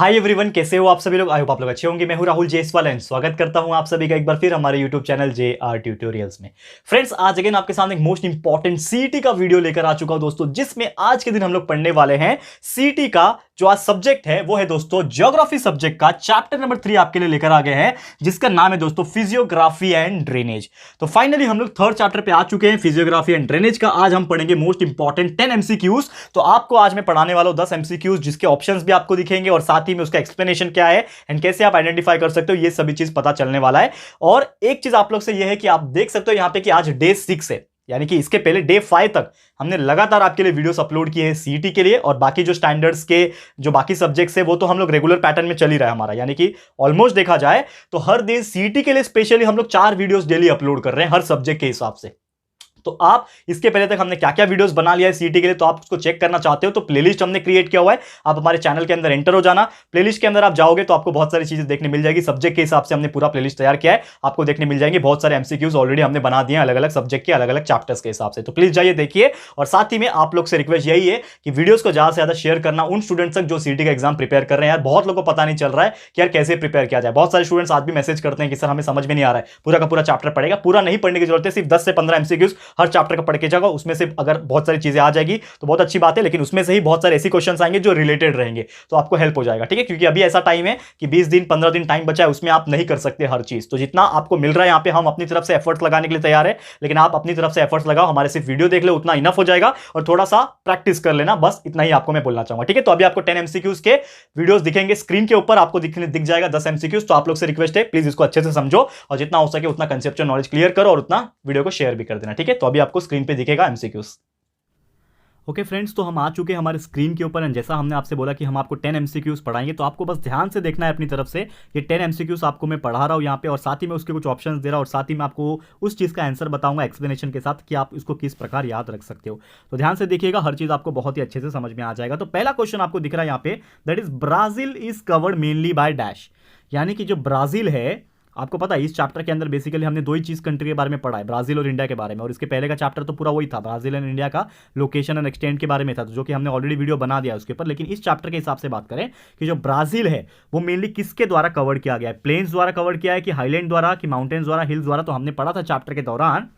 Hi everyone, कैसे हो आप सभी लोग। आई होप आप लोग अच्छे होंगे। मैं हूं राहुल जेसवाल एंड स्वागत करता हूं आप सभी का एक बार फिर हमारे यूट्यूब चैनल JR ट्यूटोरियल्स में। फ्रेंड्स, आज अगेन आपके सामने एक मोस्ट इंपॉर्टेंट सीटी का वीडियो लेकर आ चुका हूं दोस्तों, जिसमें आज के दिन हम लोग पढ़ने वाले हैं सीटी का जो आज सब्जेक्ट है वो है दोस्तों ज्योग्राफी सब्जेक्ट का चैप्टर नंबर 3 आपके लिए लेकर आ गए हैं, जिसका नाम है दोस्तों फिजियोग्राफी एंड ड्रेनेज। तो फाइनली हम लोग थर्ड चैप्टर पे आ चुके हैं, फिजियोग्राफी एंड ड्रेनेज का। आज हम पढ़ेंगे मोस्ट इंपॉर्टेंट 10 एमसीक्यूज। तो आपको आज मैं पढ़ाने वाला हूं 10 एमसीक्यूज, जिसके ऑप्शंस भी आपको दिखेंगे और साथ ही में उसका एक्सप्लेनेशन क्या है एंड कैसे आप आइडेंटिफाई कर सकते हो, ये सभी चीज पता चलने वाला है। और एक चीज आप लोग से यह है कि आप देख सकते हो यहां पे कि आज डे 6 है, यानी कि इसके पहले डे 5 तक हमने लगातार आपके लिए वीडियोस अपलोड किए हैं सीटी के लिए। और बाकी जो स्टैंडर्ड्स के जो बाकी सब्जेक्ट्स है वो तो हम लोग रेगुलर पैटर्न में चल ही रहा है हमारा, यानी कि ऑलमोस्ट देखा जाए तो हर दिन सीटी के लिए स्पेशली हम लोग 4 वीडियोस डेली अपलोड कर रहे हैं हर सब्जेक्ट के हिसाब से। तो आप इसके पहले तक हमने क्या क्या वीडियोस बना लिया है सीटी के लिए, तो आप उसको चेक करना चाहते हो तो प्लेलिस्ट हमने क्रिएट किया हुआ है। आप हमारे चैनल के अंदर एंटर हो जाना, प्लेलिस्ट के अंदर आप जाओगे तो आपको बहुत सारी चीजें देखने मिल जाएगी। सब्जेक्ट के हिसाब से हमने पूरा प्लेलिस्ट तैयार किया है, आपको देखने मिल जाएंगे। बहुत सारे एमसीक्यूज ऑलरेडी हमने बना दिए हैं अलग अलग सब्जेक्ट के अलग अलग चैप्टर्स के हिसाब से, तो प्लीज जाइए देखिए। और साथ ही में आप लोग से रिक्वेस्ट यही है कि वीडियोस को ज्यादा से ज्यादा शेयर करना उन स्टूडेंट्स तक जो सीटी का एग्जाम प्रिपेयर कर रहे हैं। यार बहुत लोगों को पता नहीं चल रहा है कि यार कैसे प्रिपेयर किया जाए। बहुत सारे स्टूडेंट्स आज भी मैसेज करते हैं कि सर हमें समझ में नहीं आ रहा है, पूरा का पूरा चैप्टर पढ़ेगा। पूरा नहीं पढ़ने की जरूरत है, सिर्फ 10 से 15 एमसीक्यूज हर चैप्टर का पढ़ के जाओ। उसमें से अगर बहुत सारी चीजें आ जाएगी तो बहुत अच्छी बात है, लेकिन उसमें से ही बहुत सारे ऐसे क्वेश्चंस आएंगे जो रिलेटेड रहेंगे, तो आपको हेल्प हो जाएगा। ठीक है, क्योंकि अभी ऐसा टाइम है कि 20 दिन 15 दिन टाइम बचा है, उसमें आप नहीं कर सकते हर चीज। तो जितना आपको मिल रहा है यहाँ पे हम अपनी तरफ से एफर्ट्स लगाने के लिए तैयार है, लेकिन आप अपनी तरफ से एफर्ट्स लगाओ, हमारे सिर्फ वीडियो देख लो उतना इनफ हो जाएगा। और थोड़ा सा प्रैक्टिस कर लेना, बस इतना ही आपको मैं बोलना चाहूंगा। ठीक है, तो अभी आपको 10 एमसीक्यूज के वीडियोस दिखेंगे स्क्रीन के ऊपर, आपको दिख जाएगा 10 एमसीक्यूज। तो आप लोग से रिक्वेस्ट है प्लीज इसको अच्छे से समझो और जितना हो सके उतना कंसेप्चुअल नॉलेज क्लियर करो और उतना वीडियो को शेयर भी कर देना। ठीक है, तो अभी आपको स्क्रीन पे दिखेगा एमसीक्यूज। ओके फ्रेंड्स, तो हम आ चुके हैं हमारे स्क्रीन के ऊपर। एंड जैसा हमने आपसे बोला कि हम आपको 10 एमसीक्यूज पढ़ाएंगे, तो आपको बस ध्यान से देखना है अपनी तरफ से। ये 10 एमसीक्यूज आपको मैं पढ़ा रहा हूँ यहाँ पे, और साथ ही में उसके कुछ ऑप्शंस दे रहा हूँ, और साथ ही मैं आपको उस चीज़ का आंसर बताऊंगा एक्सप्लेनेशन के साथ कि आप इसको किस प्रकार याद रख सकते हो। तो ध्यान से देखिएगा, हर चीज़ आपको बहुत ही अच्छे से समझ में आ जाएगा। तो पहला क्वेश्चन आपको दिख रहा है यहाँ पे, that is Brazil is covered mainly by dash. यानी कि जो ब्राजील है, आपको पता है इस चैप्टर के अंदर बेसिकली हमने दो ही चीज कंट्री के बारे में पढ़ा है, ब्राजील और इंडिया के बारे में। और इसके पहले का चैप्टर तो पूरा वही था, ब्राजील एंड इंडिया का लोकेशन एंड एक्सटेंड के बारे में था, जो कि हमने ऑलरेडी वीडियो बना दिया है उसके ऊपर। लेकिन इस चैप्टर के हिसाब से बात करें कि जो ब्राजील है वो मेनली किसके द्वारा कवर किया गया है, प्लेन्स द्वारा कवर किया है कि हाईलैंड द्वारा कि माउंटेन्स द्वारा, हिल्स द्वारा। तो हमने पढ़ा था चैप्टर के दौरान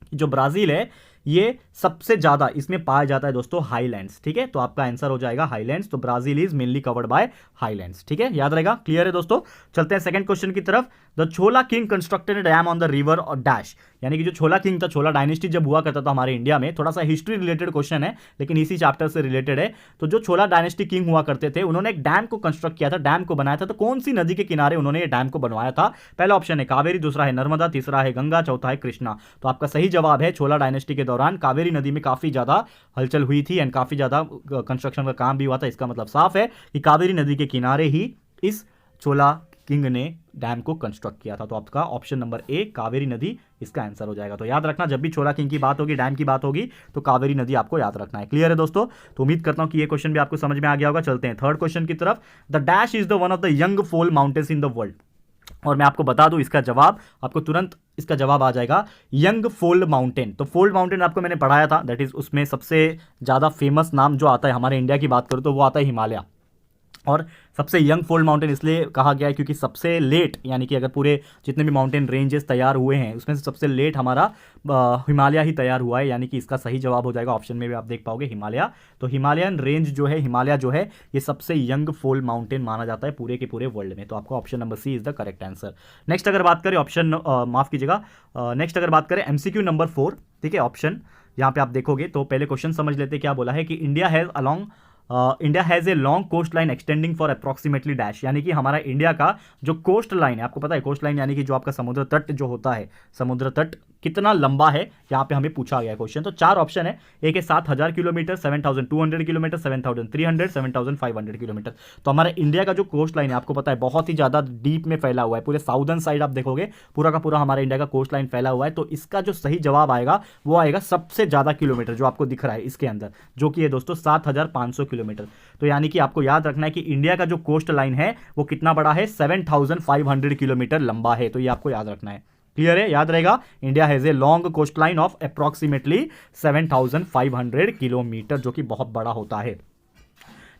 कि जो ब्राजील है ये सबसे ज्यादा इसमें पाया जाता है दोस्तों हाईलैंड्स। ठीक है, तो आपका आंसर हो जाएगा हाईलैंड्स। तो Brazil is mainly covered by highlands. ठीक है, याद रहेगा, क्लियर है दोस्तों। चलते हैं सेकंड क्वेश्चन की तरफ। The chhola king constructed dam on the river और डैश। यानी कि जो छोला किंग था, छोला डायनेस्टी जब हुआ करता था हमारे इंडिया में, थोड़ा सा हिस्ट्री रिलेटेड क्वेश्चन है लेकिन इसी चैप्टर से रिलेटेड है। तो जो छोला डायनेस्टी किंग हुआ करते थे, उन्होंने एक डैम को कंस्ट्रक्ट किया था, डैम को बनाया था। तो कौन सी नदी के किनारे उन्होंने ये डैम को बनवाया था? पहला ऑप्शन है कावेरी, दूसरा है नर्मदा, तीसरा है गंगा, चौथा है कृष्णा। तो आपका सही जवाब है छोला डायनेस्टी के दौरान कावेरी नदी में काफी ज्यादा हलचल हुई थी एंड काफी ज्यादा कंस्ट्रक्शन का काम भी हुआ था। इसका मतलब साफ है कि कावेरी नदी के किनारे ही इस छोला किंग ने डैम को कंस्ट्रक्ट किया था। तो आपका ऑप्शन नंबर ए कावेरी नदी इसका आंसर हो जाएगा। तो याद रखना, जब भी छोला किंग की बात होगी, डैम की बात होगी, तो कावेरी नदी आपको याद रखना है। क्लियर है दोस्तों? तो उम्मीद करता हूं कि ये क्वेश्चन भी आपको समझ में आ गया होगा। चलते हैं थर्ड क्वेश्चन की तरफ। The dash is the one of the young फोल माउंटेन्स इन द वर्ल्ड। और मैं आपको बता दूं इसका जवाब, आपको तुरंत इसका जवाब आ जाएगा यंग फोल्ड माउंटेन। तो फोल्ड माउंटेन आपको मैंने पढ़ाया था, दैट इज उसमें सबसे ज़्यादा फेमस नाम जो आता है हमारे इंडिया की बात करूं तो वो आता है हिमालय। और सबसे यंग फोल्ड माउंटेन इसलिए कहा गया है क्योंकि सबसे लेट, यानी कि अगर पूरे जितने भी माउंटेन रेंजेस तैयार हुए हैं उसमें से सबसे लेट हमारा हिमालय ही तैयार हुआ है। यानी कि इसका सही जवाब हो जाएगा, ऑप्शन में भी आप देख पाओगे हिमालय। तो हिमालयन रेंज जो है, हिमालय जो है, ये सबसे यंग फोल्ड माउंटेन माना जाता है पूरे के पूरे वर्ल्ड में। तो आपका option number C is the correct answer. Next अगर बात करें ऑप्शन, माफ कीजिएगा, नेक्स्ट अगर बात करें एमसीक्यू नंबर 4, ठीक है, ऑप्शन यहाँ पे आप देखोगे तो पहले क्वेश्चन समझ लेते क्या बोला है कि India has a long coast line extending for approximately dash. यानी कि हमारा इंडिया का जो कोस्ट लाइन है, आपको पता है कोस्ट लाइन यानी कि जो आपका समुद्र तट जो होता है, समुद्र तट कितना लंबा है, यहाँ पे हमें पूछा गया क्वेश्चन। तो 4 ऑप्शन है, एक है 7000 किलोमीटर, 7200 किलोमीटर, 7300, 7500 किलोमीटर। तो हमारा इंडिया का जो कोस्ट लाइन है आपको पता है बहुत ही ज़्यादा डीप में फैला हुआ है, पूरे साउदर्न साइड आप देखोगे पूरा का पूरा हमारा इंडिया का कोस्ट लाइन फैला हुआ है। तो इसका जो सही जवाब आएगा वो आएगा सबसे ज़्यादा किलोमीटर जो आपको दिख रहा है इसके अंदर, जो कि है दोस्तों 7500 किलोमीटर। तो यानी कि आपको याद रखना है कि इंडिया का जो कोस्ट लाइन है वो कितना बड़ा है, 7500 किलोमीटर लंबा है। तो ये आपको याद रखना है। क्लियर है, याद रहेगा, India has a long coast line of approximately 7500 kilometre, जो कि बहुत बड़ा होता है।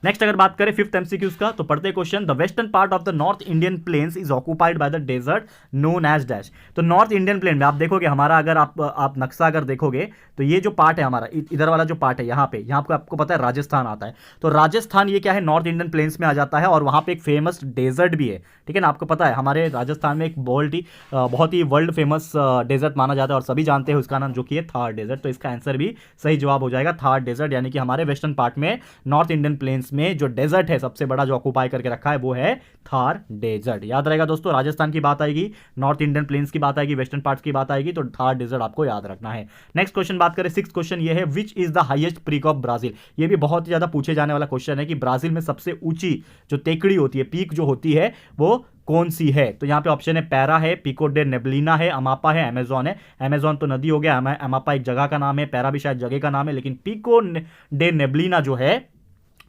नेक्स्ट अगर बात करें फिफ्थ एमसीक्यूज का, तो पढ़ते question, the western part of the north Indian plains is occupied by the desert known as dash. तो नॉर्थ इंडियन प्लेन में आप देखोगे हमारा, अगर आप नक्शा अगर देखोगे तो ये जो पार्ट है हमारा, इधर वाला जो पार्ट है यहाँ पे, यहाँ आपको पता है राजस्थान आता है, तो राजस्थान ये क्या है, नॉर्थ इंडियन प्लेन्स में आ जाता है, और वहाँ पे एक फेमस डेजर्ट भी है, ठीक है ना। आपको पता है हमारे राजस्थान में एक बहुत ही वर्ल्ड फेमस डेजर्ट माना जाता है और सभी जानते हैं उसका नाम, जो कि है थार डेजर्ट। तो इसका आंसर भी सही जवाब हो जाएगा थार डेजर्ट, यानी कि हमारे वेस्टर्न पार्ट में नॉर्थ इंडियन प्लेन्स में जो डेजर्ट है सबसे बड़ा जो ऑक्युपाई करके रखा है वो है थार डेजर्ट। याद रहेगा दोस्तों, राजस्थान की बात आएगी, नॉर्थ इंडियन प्लेन्स की बात आएगी, वेस्टर्न पार्ट्स की बात आएगी, तो थार डेजर्ट आपको याद रखना है। नेक्स्ट क्वेश्चन बात करें, सिक्स्थ क्वेश्चन ये है, which is the highest peak of Brazil. ये भी बहुत ही ज्यादा पूछे जाने वाला क्वेश्चन है कि ब्राजील में सबसे ऊंची जो टेकड़ी होती है, पीक जो होती है, वो कौन सी है। तो यहां पे ऑप्शन है, पैरा है, पिको डे नेब्लिना है, अमापा है, अमेजोन है। अमेजोन तो नदी हो गया, अमापा एक जगह का नाम है, पैरा भी शायद जगह का नाम है, लेकिन पिको डे नेब्लिना जो है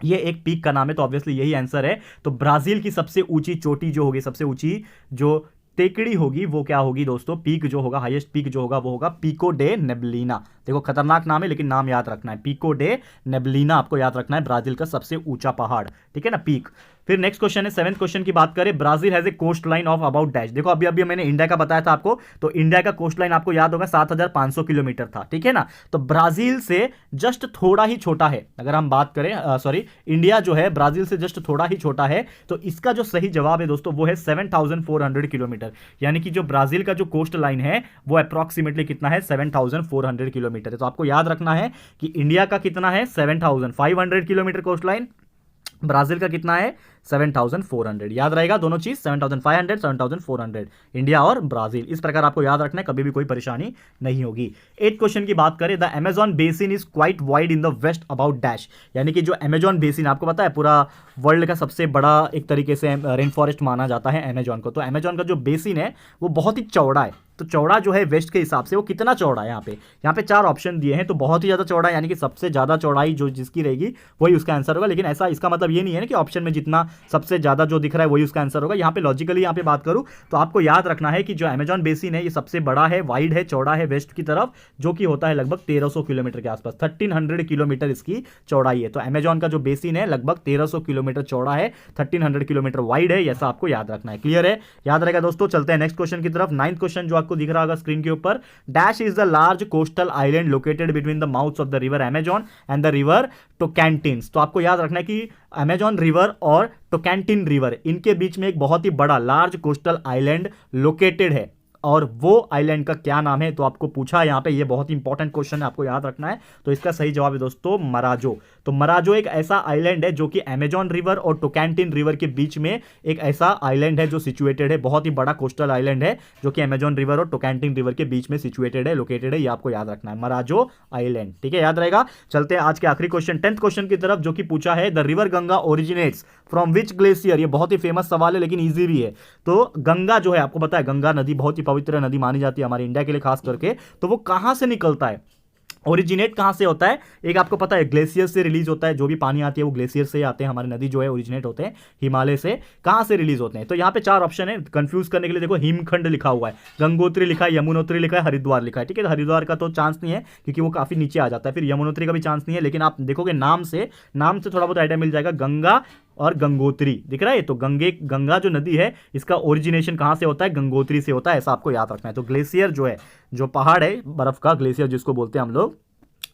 ये एक पीक का नाम है, तो ऑब्वियसली यही आंसर है। तो ब्राजील की सबसे ऊंची चोटी जो होगी, सबसे ऊंची जो टेकड़ी होगी वो क्या होगी दोस्तों, पीक जो होगा, हाईएस्ट पीक जो होगा वो होगा पिको डे नेब्लिना। देखो खतरनाक नाम है लेकिन नाम याद रखना है, पिको डे नेब्लिना आपको याद रखना है, ब्राजील का सबसे ऊंचा पहाड़, ठीक है ना, पीक। फिर नेक्स्ट क्वेश्चन है, सेवेंथ क्वेश्चन की बात करें, Brazil has a coast line of about dash. देखो अभी अभी मैंने इंडिया का बताया था आपको, तो इंडिया का कोस्ट लाइन आपको याद होगा 7500 किलोमीटर था, ठीक है ना। तो ब्राजील से जस्ट थोड़ा ही छोटा है, अगर हम बात करें, सॉरी, इंडिया जो है ब्राजील से जस्ट थोड़ा ही छोटा है, तो इसका जो सही जवाब है दोस्तों वो है 7400 किलोमीटर, यानी कि जो ब्राजील का जो कोस्ट लाइन है वो अप्रॉक्सीमेटली कितना है, 7400 किलोमीटर है। तो आपको याद रखना है कि इंडिया का कितना है, 7500 किलोमीटर कोस्ट लाइन, ब्राजील का कितना है, 7400। याद रहेगा दोनों चीज, 7500 7400, इंडिया और ब्राजील, इस प्रकार आपको याद रखना है, कभी भी कोई परेशानी नहीं होगी। 8 क्वेश्चन की बात करें, the Amazon basin is quite wide in the west about dash. यानी कि जो अमेजॉन बेसिन आपको पता है पूरा वर्ल्ड का सबसे बड़ा एक तरीके से रेन फॉरेस्ट माना जाता है अमेजॉन को, तो अमेजॉन का जो बेसिन है वो बहुत ही चौड़ा है। तो चौड़ा जो है वेस्ट के हिसाब से वो कितना चौड़ा है, यहाँ पे 4 ऑप्शन दिए हैं, तो बहुत ही ज्यादा चौड़ा है, यानी कि सबसे ज्यादा चौड़ाई जो जिसकी रहेगी वही उसका आंसर होगा। लेकिन ऐसा इसका मतलब ये नहीं है ना कि ऑप्शन में जितना सबसे ज्यादा जो दिख रहा है वही उसका आंसर होगा। यहाँ पे लॉजिकली यहाँ पे बात करूं तो आपको याद रखना है कि जो अमेजॉन बेसिन है ये सबसे बड़ा है, वाइड है, चौड़ा है वेस्ट की तरफ, जो कि होता है लगभग 1300 किलोमीटर के आसपास, 1300 किलोमीटर इसकी चौड़ाई है। तो अमेजॉन का जो बेसिन है लगभग 1300 किलोमीटर चौड़ा है, 1300 किलोमीटर वाइड है, ऐसा आपको याद रखना है। क्लियर है, याद रहेगा दोस्तों। चलते हैं नेक्स्ट क्वेश्चन की तरफ। 9th क्वेश्चन जो आपको दिख रहा होगा स्क्रीन के ऊपर, dash is the large coastal island located between the mouths of the river Amazon and the river Tocantins. तो आपको याद रखना है कि अमेजॉन रिवर और टोकैंटिन रिवर, इनके बीच में एक बहुत ही बड़ा लार्ज कोस्टल आइलैंड लोकेटेड है, और वो आइलैंड का क्या नाम है। तो आपको पूछा है यहाँ पे, ये बहुत ही इंपॉर्टेंट क्वेश्चन है, आपको याद रखना है। तो इसका सही जवाब है दोस्तों मराजो। तो मराजो एक ऐसा आइलैंड है जो कि अमेजॉन रिवर और टोकैंटिन रिवर के बीच में एक ऐसा आइलैंड है जो सिचुएटेड है, बहुत ही बड़ा कोस्टल आइलैंड है जो कि अमेजॉन रिवर और टोकैंटिन रिवर के बीच में सिचुएटेड है, लोकेटेड है, ये आपको याद रखना है, मराजो आइलैंड, ठीक है, याद रहेगा। चलते हैं आज के आखिरी क्वेश्चन 10th क्वेश्चन की तरफ, जो कि पूछा है, the river Ganga originates from which glacier. ये बहुत ही फेमस सवाल है लेकिन ईजी भी है। तो गंगा जो है, आपको पता है गंगा नदी बहुत ही पवित्र नदी मानी जाती है हमारे इंडिया के लिए खास करके, तो वो कहां से निकलता है, ओरिजिनेट कहां से होता है। एक आपको पता है ग्लेशियर से रिलीज होता है, जो भी पानी आती है वो ग्लेशियर से आते हैं, हमारी नदी जो है ओरिजिनेट होते हैं हिमालय से। कहां से रिलीज होते हैं, तो यहाँ पे 4 ऑप्शन है, कंफ्यूज करने के लिए देखो, हिमखंड लिखा हुआ है, गंगोत्री लिखा है, यमुनोत्री लिखा है, हरिद्वार लिखा है, ठीक है। तो हरिद्वार का तो चांस नहीं है क्योंकि वो काफी नीचे आ जाता है, फिर यमुनोत्री का भी चांस नहीं है, लेकिन आप देखोगे नाम से थोड़ा बहुत आइडिया मिल जाएगा, गंगा और गंगोत्री दिख रहा है। तो गंगा जो नदी है इसका ओरिजिनेशन कहां से होता है, गंगोत्री से होता है, ऐसा आपको याद रखना है। तो ग्लेशियर जो है, जो पहाड़ है बर्फ का ग्लेशियर जिसको बोलते हैं हम लोग,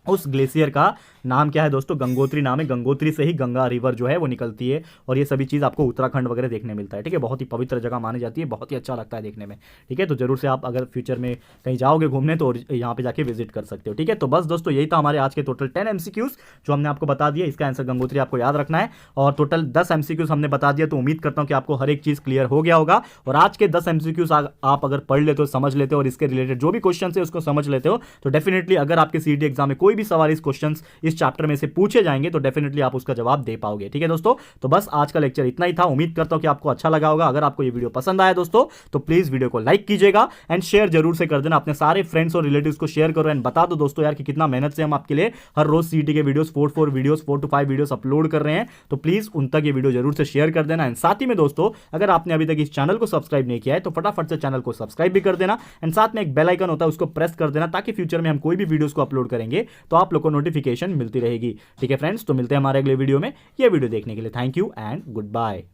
उस ग्लेशियर का नाम क्या है दोस्तों, गंगोत्री नाम है। गंगोत्री से ही गंगा रिवर जो है वो निकलती है, और ये सभी चीज़ आपको उत्तराखंड वगैरह देखने मिलता है, ठीक है। बहुत ही पवित्र जगह मानी जाती है, बहुत ही अच्छा लगता है देखने में, ठीक है। तो जरूर से आप अगर फ्यूचर में कहीं जाओगे घूमने तो यहाँ पे जाके विजिट कर सकते हो, ठीक है। तो बस दोस्तों यही था हमारे आज के टोटल 10 MCQs जो हमने आपको बता दिया। इसका आंसर गंगोत्री आपको याद रखना है, और टोटल 10 MCQs हमने बता दिया। तो उम्मीद करता हूँ कि आपको हर एक चीज़ क्लियर हो गया होगा, और आज के 10 MCQs आप अगर पढ़ लेते हो, समझ लेते हो, और इसके रिलेटेड जो भी क्वेश्चन है उसको समझ लेते हो, तो डेफिनेटली अगर आपके CET एग्जाम में कोई भी सवाल इस क्वेश्चन इस चैप्टर में से पूछे जाएंगे तो डेफिनेटली आप उसका जवाब दे पाओगे, ठीक है दोस्तों। तो बस आज का लेक्चर इतना ही था, उम्मीद करता हूं कि आपको अच्छा लगा होगा। अगर आपको ये वीडियो पसंद आया दोस्तों तो प्लीज वीडियो को लाइक कीजिएगा एंड शेयर जरूर से कर देना, अपने सारे फ्रेंड्स और रिलेटिव्स को शेयर करो एंड बता दो दोस्तों यार कि कितना मेहनत से हम आपके लिए हर रोज CET के वीडियोस 4 to 5 वीडियोस अपलोड कर रहे हैं। तो प्लीज उन तक ये वीडियो जरूर से शेयर कर देना। एंड साथ ही में दोस्तों अगर आपने अभी तक इस चैनल को सब्सक्राइब नहीं किया है तो फटाफट से चैनल को सब्सक्राइब भी कर देना, एंड साथ में एक बेल आइकन होता है उसको प्रेस कर देना, ताकि फ्यूचर में हम कोई भी वीडियोस को अपलोड करेंगे तो आप लोग को नोटिफिकेशन मिलती रहेगी। ठीक है फ्रेंड्स, तो मिलते हैं हमारे अगले वीडियो में। ये वीडियो देखने के लिए thank you and good bye.